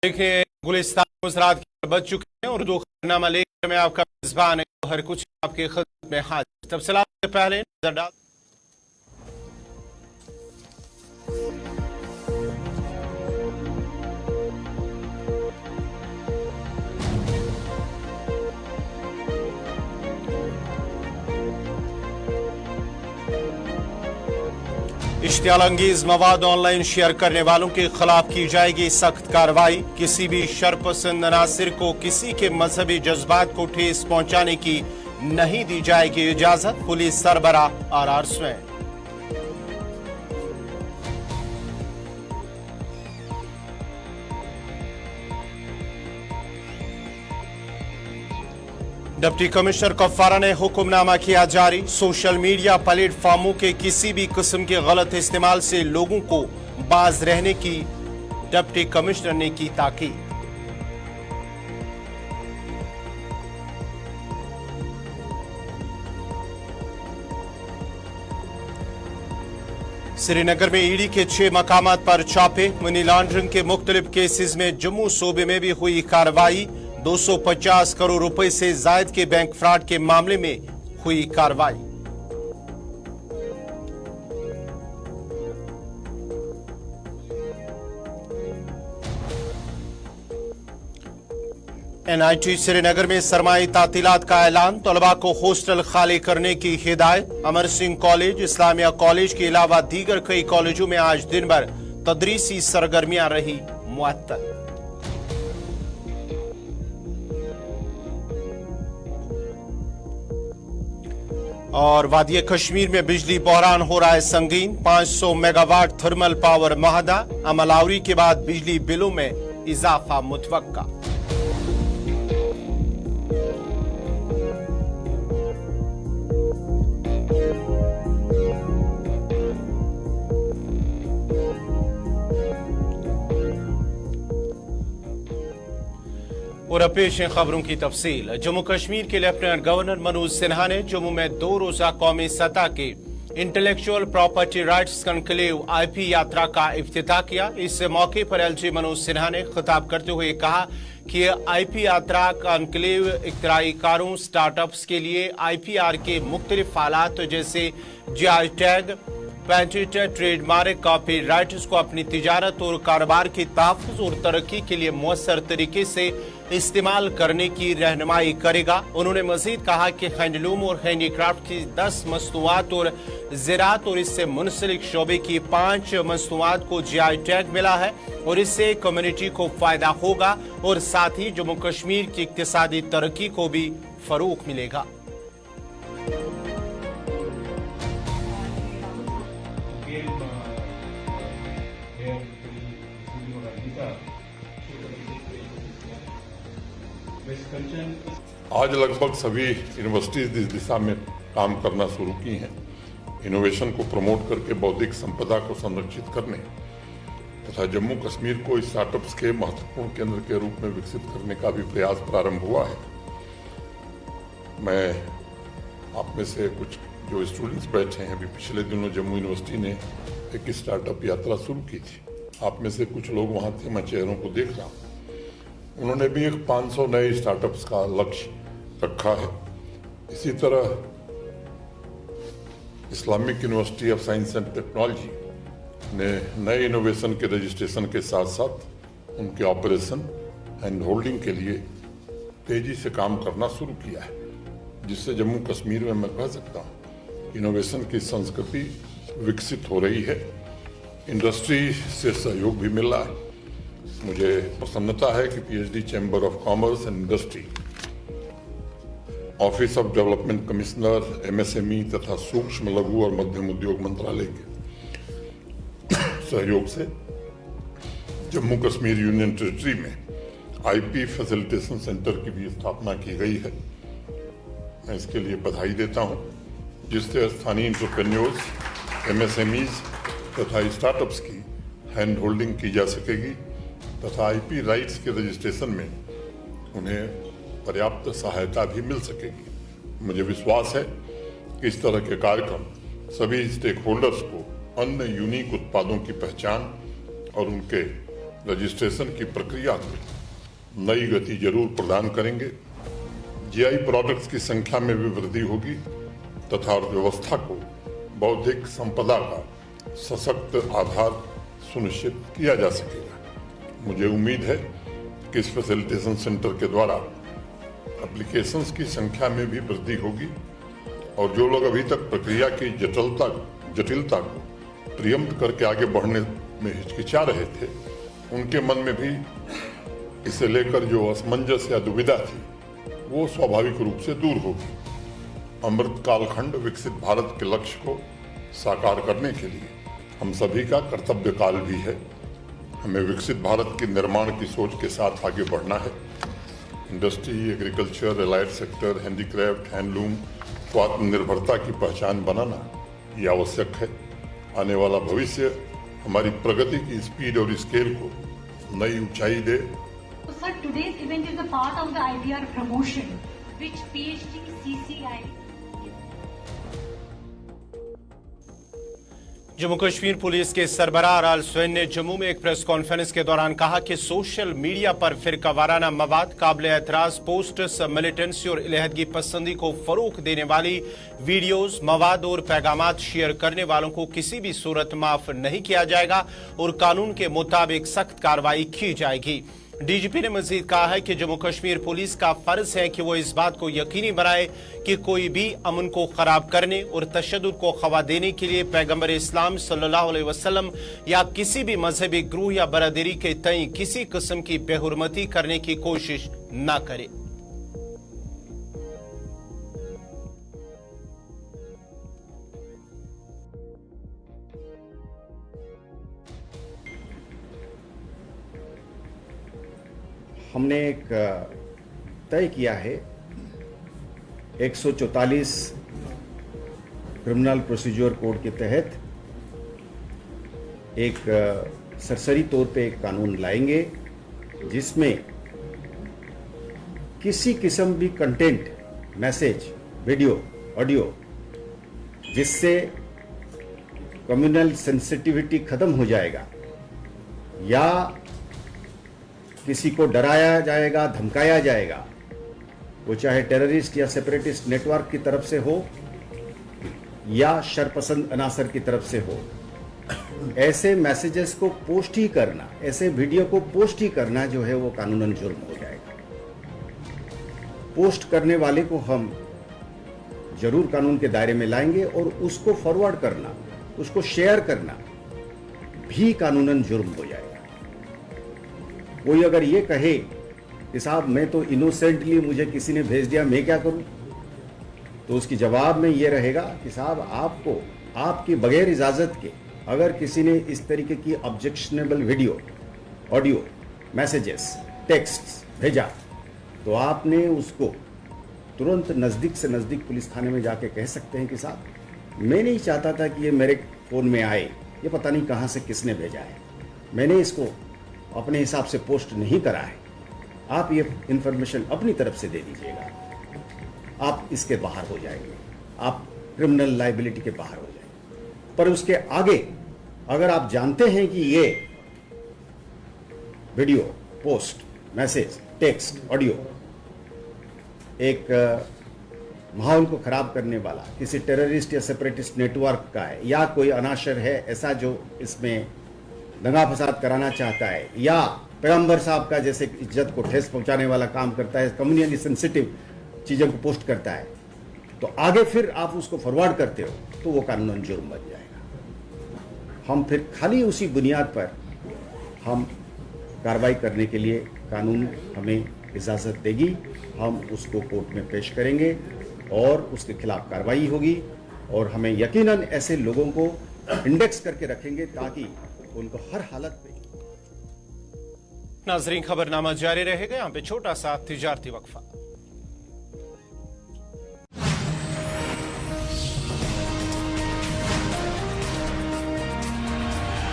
देखिए, गुलिस्तान गुजरात की बच चुके हैं। उर्दू खबरनामा लेकर मैं आपका मेजबान हर कुछ आपकी खिदमत में हाजिर। तफसीलात से पहले नजर डाल इश्तियाल अंगेज मवाद ऑनलाइन शेयर करने वालों के खिलाफ की जाएगी सख्त कार्रवाई। किसी भी शरपसंद अनासिर को किसी के मजहबी जज्बात को ठेस पहुंचाने की नहीं दी जाएगी इजाजत। पुलिस सरबराह आर स्वैन। डिप्टी कमिश्नर कफारा ने हुक्मनामा किया जारी। सोशल मीडिया प्लेटफॉर्मों के किसी भी किस्म के गलत इस्तेमाल से लोगों को बाज रहने की डिप्टी कमिश्नर ने की ताकीद। श्रीनगर में ईडी के 6 मकामात पर छापे। मनी लॉन्ड्रिंग के मुख्तलिफ केसेस में जम्मू सूबे में भी हुई कार्रवाई। 250 करोड़ रुपए से जायद के बैंक फ्रॉड के मामले में हुई कार्रवाई। एनआईटी श्रीनगर में सरमाई तातीलात का ऐलान। तलबा को हॉस्टल खाली करने की हिदायत। अमर सिंह कॉलेज, इस्लामिया कॉलेज के अलावा दीगर कई कॉलेजों में आज दिन भर तदरीसी सरगर्मियां रही मुअत्तल। और वादिया कश्मीर में बिजली बहरान हो रहा है संगीन। 500 मेगावाट थर्मल पावर माहदा। अमलावरी के बाद बिजली बिलों में इजाफा मुतवक्का। और अब पेश है खबरों की तफसील। जम्मू कश्मीर के लेफ्टिनेंट गवर्नर मनोज सिन्हा ने जम्मू में 2 रोजा कौमी सतह के intellectual property rights conclave IP यात्रा का इफ्तिताह किया। इस मौके पर एलजी मनोज सिन्हा ने खिताब करते हुए कहा कि आईपी यात्रा कॉन्क्लेव इख्तिराई कारों, स्टार्टअप्स के लिए आईपीआर के मुख्तलिफ हालात जैसे GI tag, patent, trademark, copyrights को अपनी तिजारत और कारोबार के तहफ़्फ़ुज़ और तरक्की के लिए मुअस्सर तरीके से इस्तेमाल करने की रहनुमाई करेगा। उन्होंने मजीद कहा कि हैंडलूम और हैंडीक्राफ्ट की 10 मस्तूआत और ज़राअत और इससे मुंसलिक शोबे की 5 मस्तूआत को जीआई टैग मिला है और इससे कम्युनिटी को फायदा होगा और साथ ही जम्मू कश्मीर की इक्तिसादी तरक्की को भी फरोग मिलेगा। आज लगभग सभी यूनिवर्सिटीज इस दिशा में काम करना शुरू की हैं। इनोवेशन को प्रमोट करके बौद्धिक संपदा को संरक्षित करने तथा जम्मू कश्मीर को स्टार्टअप्स के महत्वपूर्ण केंद्र के रूप में विकसित करने का भी प्रयास प्रारंभ हुआ है। मैं आप में से कुछ जो स्टूडेंट्स बैठे हैं, अभी पिछले दिनों जम्मू यूनिवर्सिटी ने एक स्टार्टअप यात्रा शुरू की थी। आप में से कुछ लोग वहाँ थे, मैं चेहरों को देख रहा हूँ। उन्होंने भी एक 500 नए स्टार्टअप्स का लक्ष्य रखा है। इसी तरह Islamic university of science and technology ने नए इनोवेशन के रजिस्ट्रेशन के साथ साथ उनके ऑपरेशन एंड होल्डिंग के लिए तेजी से काम करना शुरू किया है, जिससे जम्मू कश्मीर में मैं कह सकता हूँ इनोवेशन की संस्कृति विकसित हो रही है। इंडस्ट्री से सहयोग भी मिल रहा है। मुझे प्रसन्नता है कि PhD chamber of commerce and industry, office of development commissioner, MSME तथा सूक्ष्म लघु और मध्यम उद्योग मंत्रालय के सहयोग से जम्मू कश्मीर यूनियन टेरिटरी में आईपी फैसिलिटेशन सेंटर की भी स्थापना की गई है। मैं इसके लिए बधाई देता हूं, जिससे स्थानीय एंटरप्रेन्योर्स, एमएसएमईज तथा स्टार्टअप्स की हैंड होल्डिंग की जा सकेगी तथा आईपी राइट्स के रजिस्ट्रेशन में उन्हें पर्याप्त सहायता भी मिल सकेगी। मुझे विश्वास है कि इस तरह के कार्यक्रम सभी स्टेक होल्डर्स को अन्य यूनिक उत्पादों की पहचान और उनके रजिस्ट्रेशन की प्रक्रिया को नई गति जरूर प्रदान करेंगे। जीआई प्रोडक्ट्स की संख्या में भी वृद्धि होगी तथा अर्थव्यवस्था को बौद्धिक संपदा का सशक्त आधार सुनिश्चित किया जा सकेगा। मुझे उम्मीद है कि इस फैसिलिटेशन सेंटर के द्वारा एप्लीकेशंस की संख्या में भी वृद्धि होगी और जो लोग अभी तक प्रक्रिया की जटिलता को प्रियम्प्ट करके आगे बढ़ने में हिचकिचा रहे थे, उनके मन में भी इसे लेकर जो असमंजस या दुविधा थी वो स्वाभाविक रूप से दूर होगी। अमृत कालखंड विकसित भारत के लक्ष्य को साकार करने के लिए हम सभी का कर्तव्य काल भी है। हमें विकसित भारत के निर्माण की सोच के साथ आगे बढ़ना है। Industry, agriculture, allied sector, handicraft, handloom को आत्मनिर्भरता की पहचान बनाना ये आवश्यक है। आने वाला भविष्य हमारी प्रगति की स्पीड और स्केल को नई ऊंचाई दे। Sir, today's event is a part of the IPR promotion, which PhD CCI. Jammu Kashmir police के सरबराह आल सुहैन ने जम्मू में एक प्रेस कॉन्फ्रेंस के दौरान कहा कि सोशल मीडिया पर फिरकावाराना मवाद, काबिल एतराज पोस्टर्स, मिलिटेंसी और इलेहदगी पसंदी को फरोग देने वाली वीडियोस, मवाद और पैगामात शेयर करने वालों को किसी भी सूरत माफ नहीं किया जाएगा और कानून के मुताबिक सख्त कार्रवाई की जाएगी। डीजीपी ने मजीद कहा है कि जम्मू कश्मीर पुलिस का फर्ज है कि वो इस बात को यकीनी बनाए कि कोई भी अमन को खराब करने और तशद्दुद को खवा देने के लिए पैगंबर इस्लाम सल्लल्लाहु अलैहि वसल्लम या किसी भी मजहबी ग्रुह या बरादरी के तय किसी किस्म की बेहुरमती करने की कोशिश न करे। हमने एक तय किया है 144 क्रिमिनल प्रोसीजर कोड के तहत एक सरसरी तौर पे एक कानून लाएंगे जिसमें किसी किस्म भी कंटेंट, मैसेज, वीडियो, ऑडियो जिससे कम्युनल सेंसिटिविटी खत्म हो जाएगा या किसी को डराया जाएगा, धमकाया जाएगा, वो चाहे टेररिस्ट या सेपरेटिस्ट नेटवर्क की तरफ से हो या शरपसंद अनासर की तरफ से हो, ऐसे मैसेजेस को पोस्ट ही करना, ऐसे वीडियो को पोस्ट ही करना जो है वो कानूनन जुर्म हो जाएगा। पोस्ट करने वाले को हम जरूर कानून के दायरे में लाएंगे और उसको फॉरवर्ड करना, उसको शेयर करना भी कानूनन जुर्म हो जाएगा। कोई अगर ये कहे कि साहब मैं तो इनोसेंटली, मुझे किसी ने भेज दिया, मैं क्या करूं, तो उसकी जवाब में ये रहेगा कि साहब आपको आपकी बगैर इजाजत के अगर किसी ने इस तरीके की objectionable video, audio, messages, text भेजा तो आपने उसको तुरंत नज़दीक से नज़दीक पुलिस थाने में जाके कह सकते हैं कि साहब मैं नहीं चाहता था कि ये मेरे फ़ोन में आए, ये पता नहीं कहाँ से किसने भेजा है, मैंने इसको अपने हिसाब से पोस्ट नहीं करा है, आप ये इंफॉर्मेशन अपनी तरफ से दे दीजिएगा, आप इसके बाहर हो जाएंगे, आप क्रिमिनल लाइबिलिटी के बाहर हो जाएंगे। पर उसके आगे अगर आप जानते हैं कि ये video, post, message, text, audio एक माहौल को खराब करने वाला किसी टेररिस्ट या सेपरेटिस्ट नेटवर्क का है या कोई अनाशर है ऐसा जो इसमें दंगा फसाद कराना चाहता है या पैगंबर साहब का जैसे इज्जत को ठेस पहुंचाने वाला काम करता है, कम्युनली सेंसिटिव चीज़ों को पोस्ट करता है, तो आगे फिर आप उसको फॉरवर्ड करते हो तो वो कानूनन जुर्म बन जाएगा। हम फिर खाली उसी बुनियाद पर हम कार्रवाई करने के लिए कानून हमें इजाज़त देगी, हम उसको कोर्ट में पेश करेंगे और उसके खिलाफ कार्रवाई होगी और हमें यकीनन ऐसे लोगों को इंडेक्स करके रखेंगे ताकि उनको हर हालत में। नाजरीन, खबरनामा जारी रहेगा। यहाँ पे छोटा सा तिजारती वक्फा।